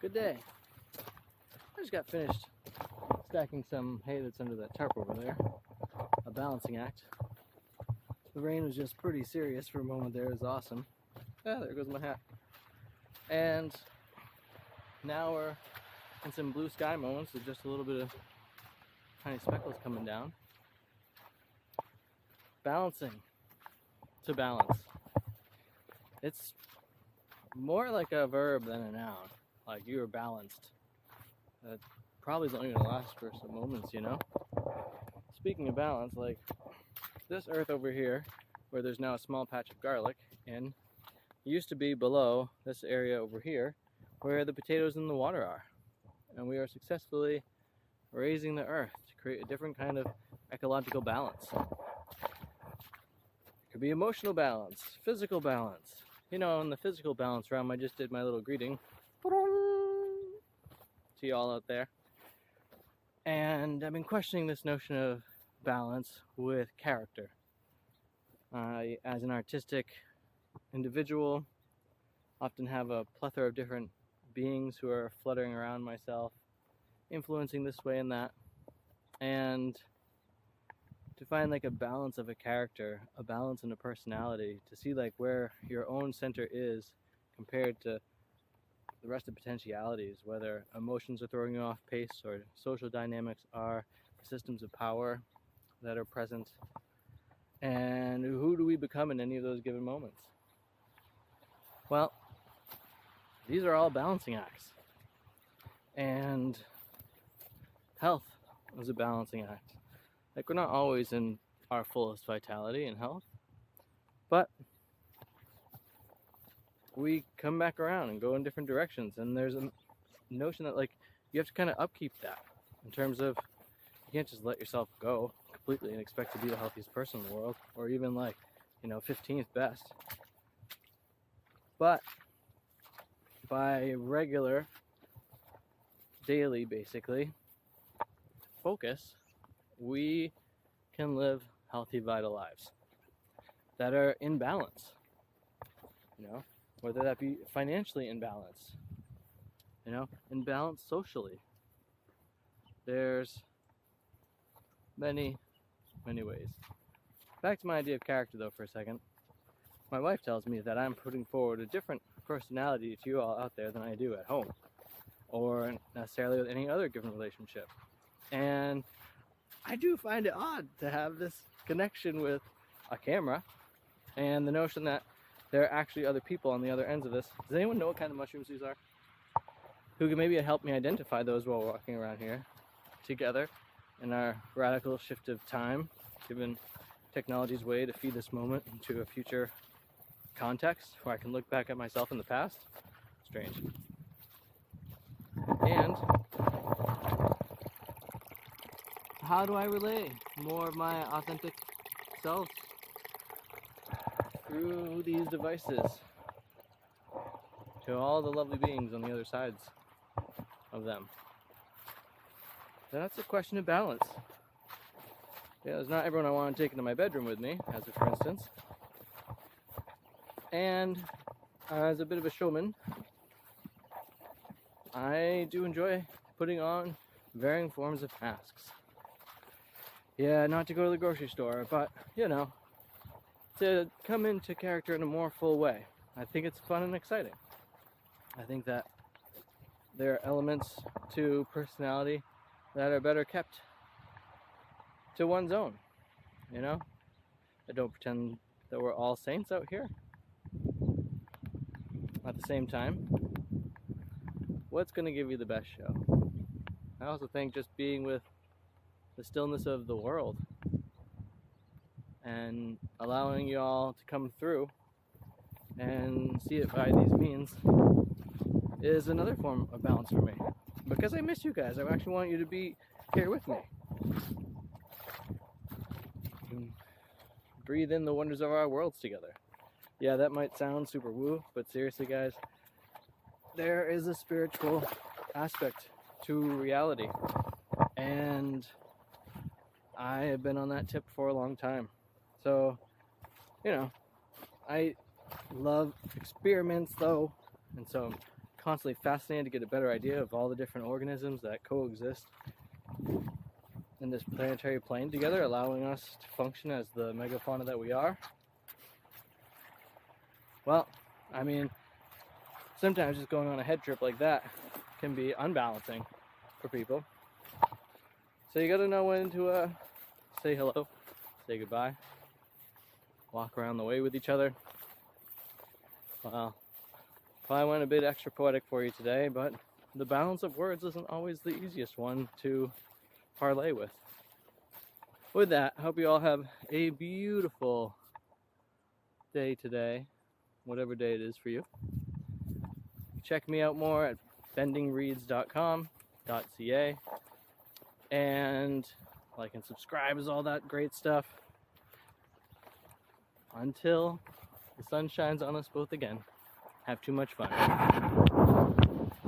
Good day. I just got finished stacking some hay that's under that tarp over there. A balancing act. The rain was just pretty serious for a moment there. It was awesome. Ah, there goes my hat. And now we're in some blue sky moments with just a little bit of tiny speckles coming down. Balancing. To balance. It's more like a verb than a noun. Like, you are balanced. That probably is only going to last for some moments, you know? Speaking of balance, like this earth over here, where there's now a small patch of garlic, and used to be below this area over here, where the potatoes and the water are. And we are successfully raising the earth to create a different kind of ecological balance. It could be emotional balance, physical balance. You know, in the physical balance realm, I just did my little greeting to y'all out there. And I've been questioning this notion of balance with character. As an artistic individual, often have a plethora of different beings who are fluttering around myself, influencing this way and that. And to find like a balance of a character, a balance in a personality, to see like where your own center is compared to the rest of potentialities, whether emotions are throwing you off pace or social dynamics are systems of power that are present, and who do we become in any of those given moments? Well, these are all balancing acts, and health is a balancing act. Like, we're not always in our fullest vitality and health, but we come back around and go in different directions, and there's a notion that like you have to kind of upkeep that in terms of you can't just let yourself go completely and expect to be the healthiest person in the world, or even like, you know, 15th best. But by regular, daily, basically, focus, we can live healthy, vital lives that are in balance, you know, whether that be financially in balance, you know, in balance socially. There's many ways. Back to my idea of character though for a second. My wife tells me that I'm putting forward a different personality to you all out there than I do at home, or necessarily with any other given relationship. And I do find it odd to have this connection with a camera and the notion that there are actually other people on the other ends of this. Does anyone know what kind of mushrooms these are? Who can maybe help me identify those while walking around here together in our radical shift of time, given technology's way to feed this moment into a future context where I can look back at myself in the past? Strange. And how do I relay more of my authentic selves through these devices to all the lovely beings on the other sides of them? That's a question of balance. Yeah, there's not everyone I want to take into my bedroom with me, as a for instance. And as a bit of a showman, I do enjoy putting on varying forms of masks. Yeah, not to go to the grocery store, but, you know, to come into character in a more full way. I think it's fun and exciting. I think that there are elements to personality that are better kept to one's own, you know? I don't pretend that we're all saints out here. At the same time, what's going to give you the best show? I also think just being with the stillness of the world and allowing you all to come through and see it by these means is another form of balance for me. Because I miss you guys. I actually want you to be here with me. Breathe in the wonders of our worlds together. Yeah, that might sound super woo, but seriously guys, there is a spiritual aspect to reality. And I have been on that tip for a long time. So, you know, I love experiments though, and so I'm constantly fascinated to get a better idea of all the different organisms that coexist in this planetary plane together, allowing us to function as the megafauna that we are. Well, I mean, sometimes just going on a head trip like that can be unbalancing for people. So you gotta know when to say hello, say goodbye, walk around the way with each other. Well, probably went a bit extra poetic for you today, but the balance of words isn't always the easiest one to parlay with. With that, I hope you all have a beautiful day today, whatever day it is for you. Check me out more at bendingreeds.com.ca, and like and subscribe is all that great stuff. Until the sun shines on us both again, have too much fun.